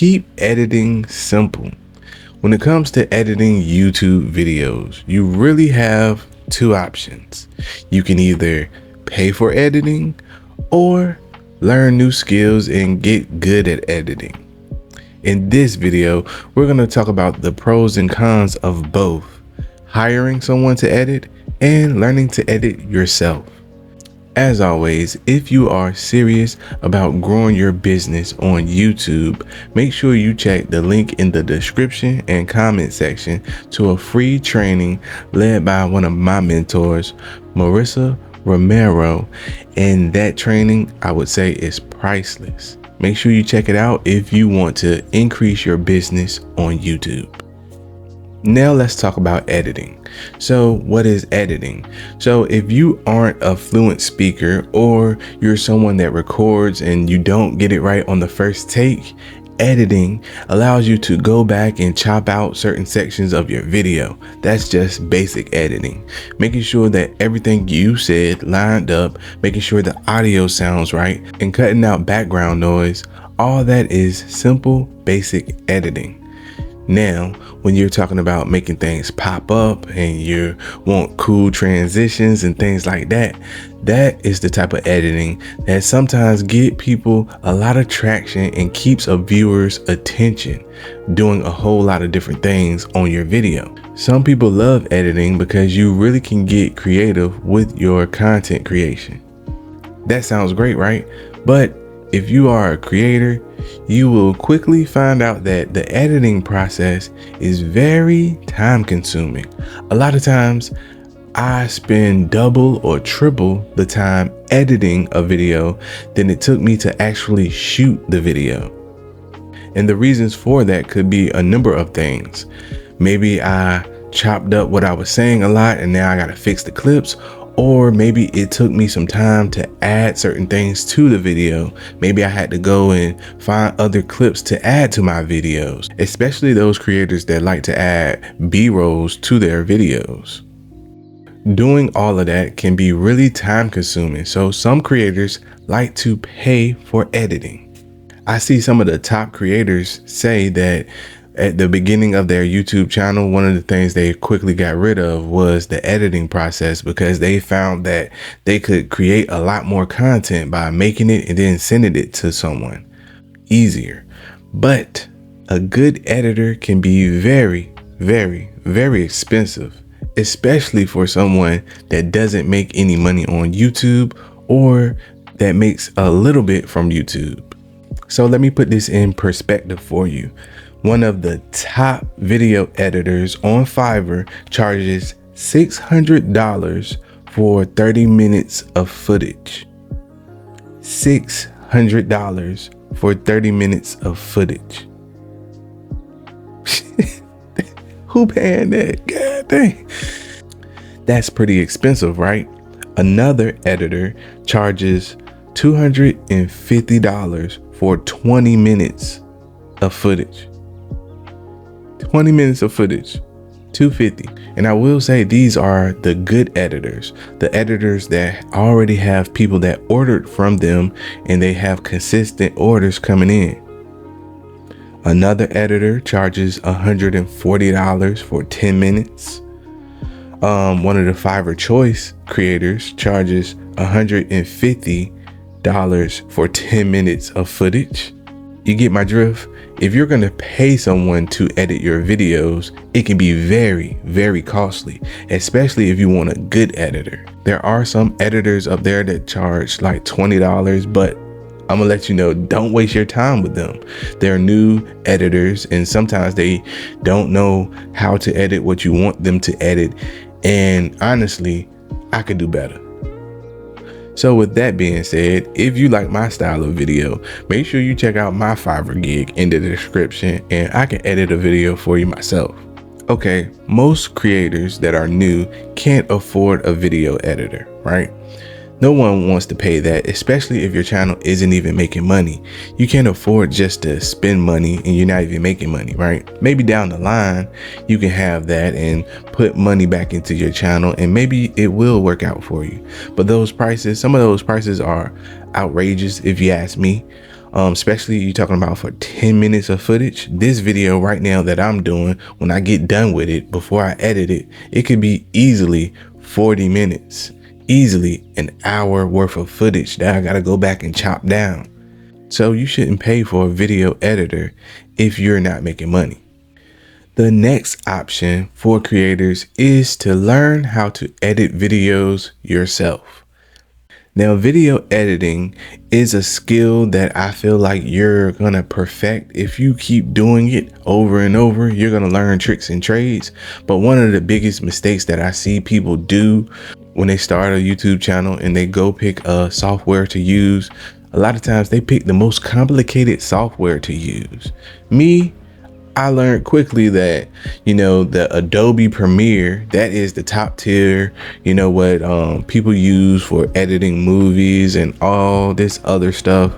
keep editing simple. When it comes to editing YouTube videos, you really have two options. You can either pay for editing or learn new skills and get good at editing. In this video, we're going to talk about the pros and cons of both hiring someone to edit and learning to edit yourself. As always, if you are serious about growing your business on YouTube, make sure you check the link in the description and comment section to a free training led by one of my mentors, Marissa Romero. And that training, I would say, is priceless. Make sure you check it out if you want to increase your business on YouTube. Now let's talk about editing. So what is editing? So if you aren't a fluent speaker or you're someone that records and you don't get it right on the first take, editing allows you to go back and chop out certain sections of your video. That's just basic editing, making sure that everything you said lined up, making sure the audio sounds right, and cutting out background noise. All that is simple, basic editing. Now, when you're talking about making things pop up and you want cool transitions and things like that, that is the type of editing that sometimes get people a lot of traction and keeps a viewer's attention, doing a whole lot of different things on your video. Some people love editing because you really can get creative with your content creation. That sounds great, right? But if you are a creator, you will quickly find out that the editing process is very time consuming. A lot of times I spend double or triple the time editing a video than it took me to actually shoot the video. And the reasons for that could be a number of things. Maybe I chopped up what I was saying a lot and now I got to fix the clips. Or maybe it took me some time to add certain things to the video. Maybe I had to go and find other clips to add to my videos, especially those creators that like to add B-rolls to their videos. Doing all of that can be really time consuming. So some creators like to pay for editing. I see some of the top creators say that at the beginning of their YouTube channel, one of the things they quickly got rid of was the editing process because they found that they could create a lot more content by making it and then sending it to someone easier. But a good editor can be very, very, very expensive, especially for someone that doesn't make any money on YouTube or that makes a little bit from YouTube. So let me put this in perspective for you. One of the top video editors on Fiverr charges $600 for 30 minutes of footage. $600 for 30 minutes of footage. Who paying that? God dang. That's pretty expensive, right? Another editor charges $250 for 20 minutes of footage. 20 minutes of footage, $250. And I will say these are the good editors, the editors that already have people that ordered from them and they have consistent orders coming in. Another editor charges $140 for 10 minutes. One of the Fiverr Choice creators charges $150 for 10 minutes of footage. You get my drift? If you're going to pay someone to edit your videos, it can be very, very costly, especially if you want a good editor. There are some editors up there that charge like $20, but I'm gonna let you know, don't waste your time with them. They're new editors and sometimes they don't know how to edit what you want them to edit. And honestly, I could do better. So with that being said, if you like my style of video, make sure you check out my Fiverr gig in the description and I can edit a video for you myself. Okay, most creators that are new can't afford a video editor, right? No one wants to pay that, especially if your channel isn't even making money. You can't afford just to spend money and you're not even making money, right? Maybe down the line, you can have that and put money back into your channel and maybe it will work out for you. But those prices, some of those prices are outrageous if you ask me. especially you talking about for 10 minutes of footage. This video right now that I'm doing, when I get done with it, before I edit it, it could be easily 40 minutes, easily an hour worth of footage that I got to go back and chop down. So you shouldn't pay for a video editor if you're not making money. The next option for creators is to learn how to edit videos yourself. Now, video editing is a skill that I feel like you're going to perfect. If you keep doing it over and over, you're going to learn tricks and trades. But one of the biggest mistakes that I see people do when they start a YouTube channel and they go pick a software to use, a lot of times they pick the most complicated software to use. I learned quickly that, the Adobe Premiere, that is the top tier, what people use for editing movies and all this other stuff.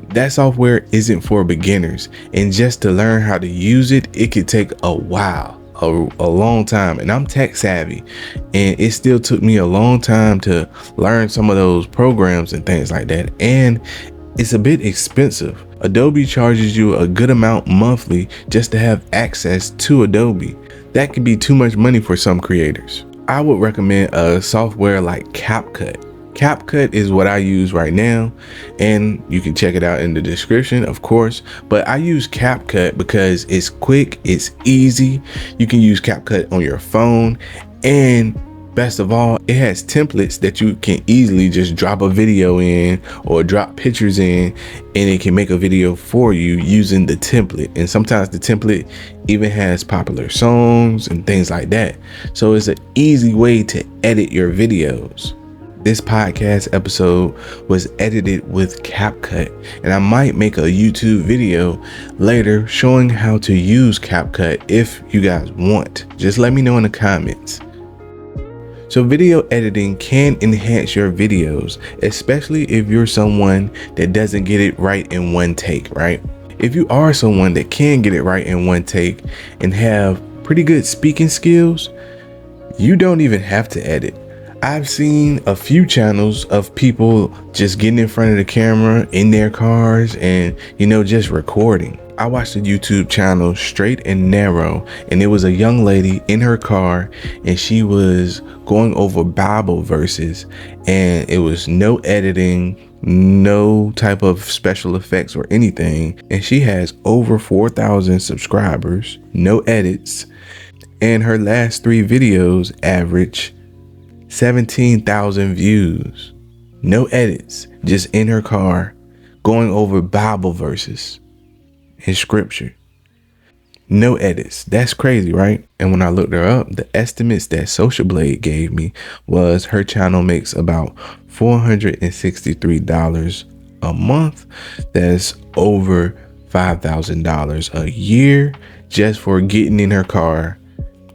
That software isn't for beginners. And just to learn how to use it, it could take a while, a long time. And I'm tech savvy, and it still took me a long time to learn some of those programs and things like that. And it's a bit expensive. Adobe charges you a good amount monthly just to have access to Adobe. That could be too much money for some creators. I would recommend a software like CapCut. CapCut is what I use right now, and you can check it out in the description, of course. But I use CapCut because it's quick, it's easy. You can use CapCut on your phone, and best of all, it has templates that you can easily just drop a video in or drop pictures in, and it can make a video for you using the template. And sometimes the template even has popular songs and things like that. So it's an easy way to edit your videos. This podcast episode was edited with CapCut, and I might make a YouTube video later showing how to use CapCut if you guys want. Just let me know in the comments. So video editing can enhance your videos, especially if you're someone that doesn't get it right in one take, right? If you are someone that can get it right in one take and have pretty good speaking skills, you don't even have to edit. I've seen a few channels of people just getting in front of the camera in their cars and, just recording. I watched a YouTube channel, Straight and Narrow, and it was a young lady in her car, and she was going over Bible verses, and it was no editing, no type of special effects or anything. And she has over 4,000 subscribers, no edits, and her last 3 videos average 17,000 views, no edits, just in her car going over Bible verses in scripture, no edits. That's crazy, right? And when I looked her up, the estimates that Social Blade gave me was her channel makes about $463 a month. That's over $5,000 a year just for getting in her car,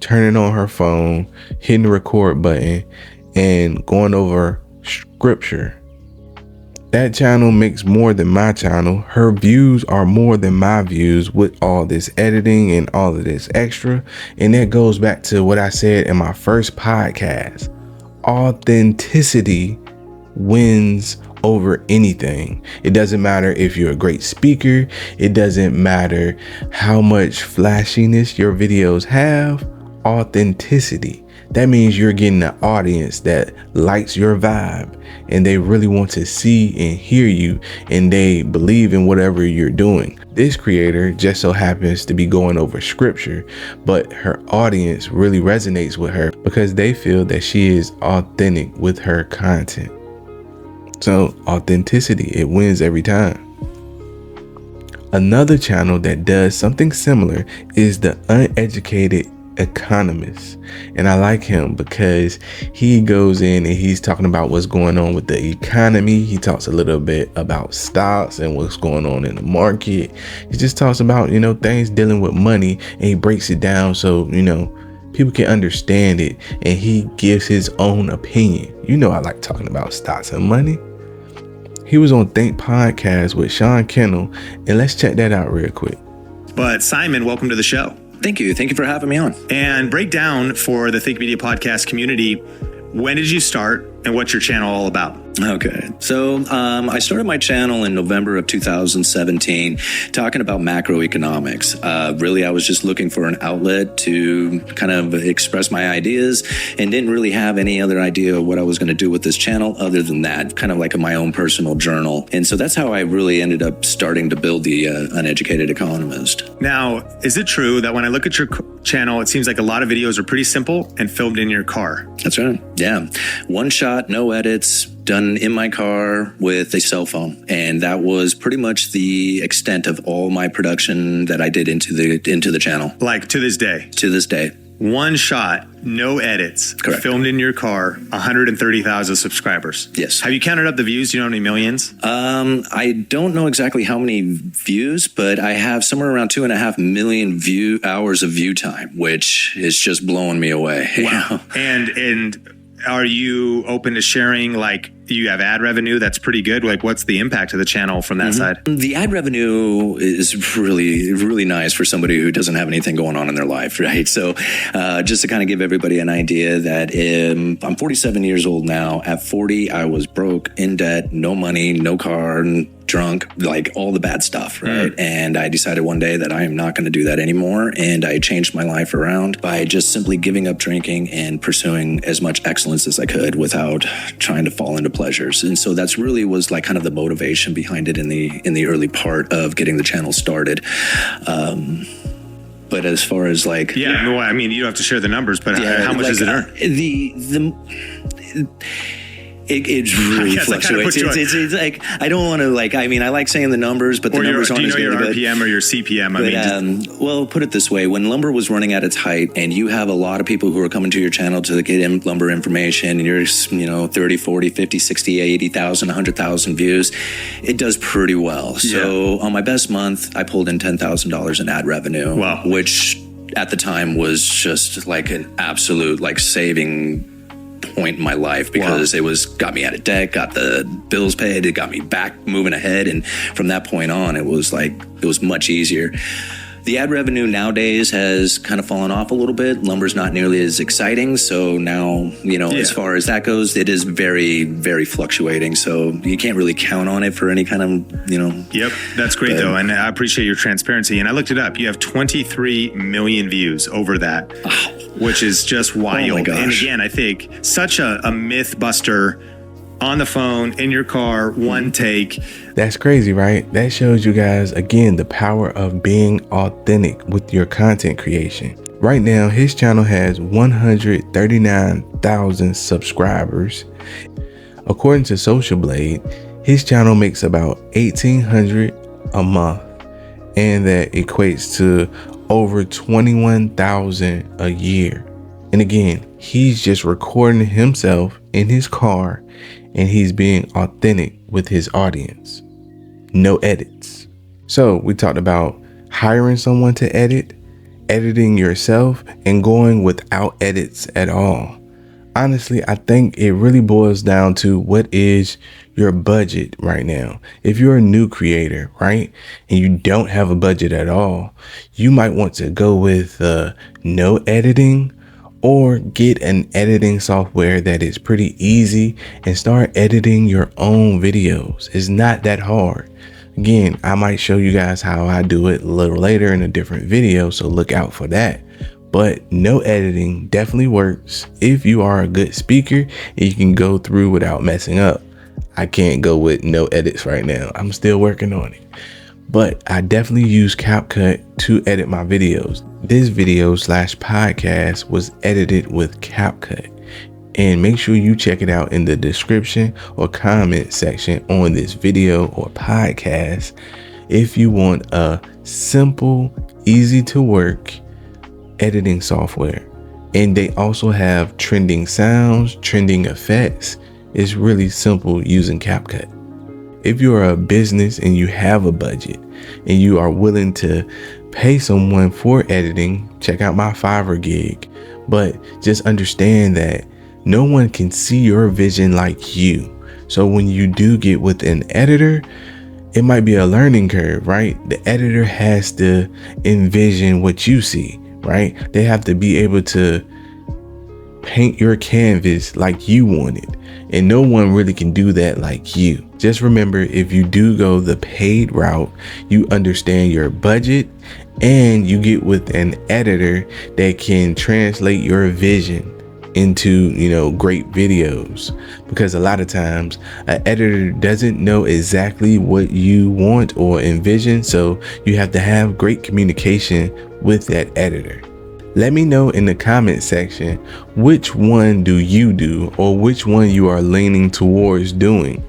turning on her phone, hitting the record button, and going over scripture. That channel makes more than my channel. Her views are more than my views with all this editing and all of this extra. And that goes back to what I said in my first podcast. Authenticity wins over anything. It doesn't matter if you're a great speaker. It doesn't matter how much flashiness your videos have. Authenticity. That means you're getting an audience that likes your vibe, and they really want to see and hear you, and they believe in whatever you're doing. This creator just so happens to be going over scripture, but her audience really resonates with her because they feel that she is authentic with her content. So authenticity, it wins every time. Another channel that does something similar is the Uneducated Economist, and I like him because he goes in and he's talking about what's going on with the economy. He talks a little bit about stocks and what's going on in the market. He just talks about things dealing with money, and he breaks it down so people can understand it, and he gives his own opinion. I like talking about stocks and money. He was on Think Podcast with Sean Kennel, and let's check that out real quick. But Simon, welcome to the show. Thank you. Thank you for having me on. And break down for the Think Media Podcast community, when did you start and what's your channel all about? Okay. So I started my channel in November of 2017 talking about macroeconomics. Really, I was just looking for an outlet to kind of express my ideas and didn't really have any other idea of what I was going to do with this channel other than that, kind of like my own personal journal. And so that's how I really ended up starting to build the Uneducated Economist. Now, is it true that when I look at your channel, it seems like a lot of videos are pretty simple and filmed in your car? That's right. Yeah. One shot, no edits, done in my car with a cell phone. And that was pretty much the extent of all my production that I did into the channel. Like to this day? To this day. One shot, no edits. Correct. Filmed in your car, 130,000 subscribers. Yes. Have you counted up the views? Do you know how many millions? I don't know exactly how many views, but I have somewhere around 2.5 million hours of view time, which is just blowing me away. Wow. And are you open to sharing, like, you have ad revenue that's pretty good? Like, what's the impact of the channel from that side? The ad revenue is really, really nice for somebody who doesn't have anything going on in their life, right? So just to kind of give everybody an idea that I'm 47 years old now. At 40, I was broke, in debt, no money, no car, drunk, like all the bad stuff, right? And I decided one day that I am not going to do that anymore. And I changed my life around by just simply giving up drinking and pursuing as much excellence as I could without trying to fall into pleasures. And so that's really was like kind of the motivation behind it in the early part of getting the channel started. But as far as like, well, I mean, you don't have to share the numbers, but how much does it earn? It really fluctuates. It's like, I don't want to I like saying the numbers, but the numbers aren't as good. Do you know your RPM or your CPM? Well, put it this way. When lumber was running at its height and you have a lot of people who are coming to your channel to get lumber information and you're, 30, 40, 50, 60, 80,000, 100,000 views, it does pretty well. So on my best month, I pulled in $10,000 in ad revenue, which at the time was just like an absolute saving point in my life because it got me out of debt, got the bills paid, it got me back moving ahead, and from that point on it was much easier. The ad revenue nowadays has kind of fallen off a little bit. Lumber's not nearly as exciting, so now as far as that goes, it is very, very fluctuating, so you can't really count on it for any kind of Yep, that's great though, and I appreciate your transparency. And I looked it up, you have 23 million views over that, which is just wild. Oh my gosh. And again, I think such a myth buster. On the phone, in your car, one take. That's crazy, right? That shows you guys, again, the power of being authentic with your content creation. Right now, his channel has 139,000 subscribers. According to Social Blade, his channel makes about $1,800 a month, and that equates to over $21,000 a year. And again, he's just recording himself in his car and he's being authentic with his audience. No edits. So we talked about hiring someone to edit, editing yourself, and going without edits at all. Honestly, I think it really boils down to what is your budget right now. If you're a new creator, right, and you don't have a budget at all, you might want to go with no editing, or get an editing software that is pretty easy and start editing your own videos. It's not that hard. Again, I might show you guys how I do it a little later in a different video, so look out for that. But no editing definitely works if you are a good speaker and you can go through without messing up. I can't go with no edits right now. I'm still working on it. But I definitely use CapCut to edit my videos. This video/podcast was edited with CapCut. And make sure you check it out in the description or comment section on this video or podcast if you want a simple, easy to work editing software. And they also have trending sounds, trending effects. It's really simple using CapCut. If you're a business and you have a budget and you are willing to pay someone for editing, check out my Fiverr gig. But just understand that no one can see your vision like you. So when you do get with an editor, it might be a learning curve, right? The editor has to envision what you see, right? They have to be able to paint your canvas like you want it, and no one really can do that like you. Just remember, if you do go the paid route, you understand your budget and you get with an editor that can translate your vision into, great videos, because a lot of times an editor doesn't know exactly what you want or envision, so you have to have great communication with that editor. Let me know in the comment section which one do you do, or which one you are leaning towards doing.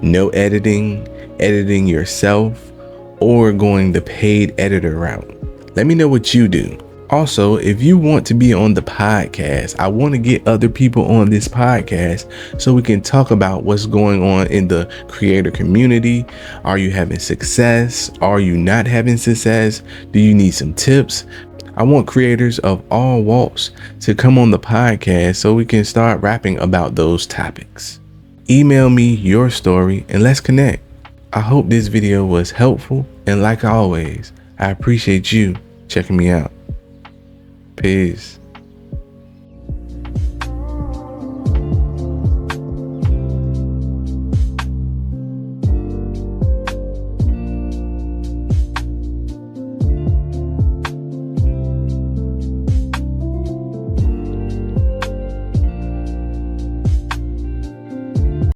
No editing, editing yourself, or going the paid editor route. Let me know what you do. Also, if you want to be on the podcast, I want to get other people on this podcast so we can talk about what's going on in the creator community. Are you having success? Are you not having success? Do you need some tips? I want creators of all walks to come on the podcast so we can start rapping about those topics. Email me your story and let's connect. I hope this video was helpful, and like always, I appreciate you checking me out. Peace.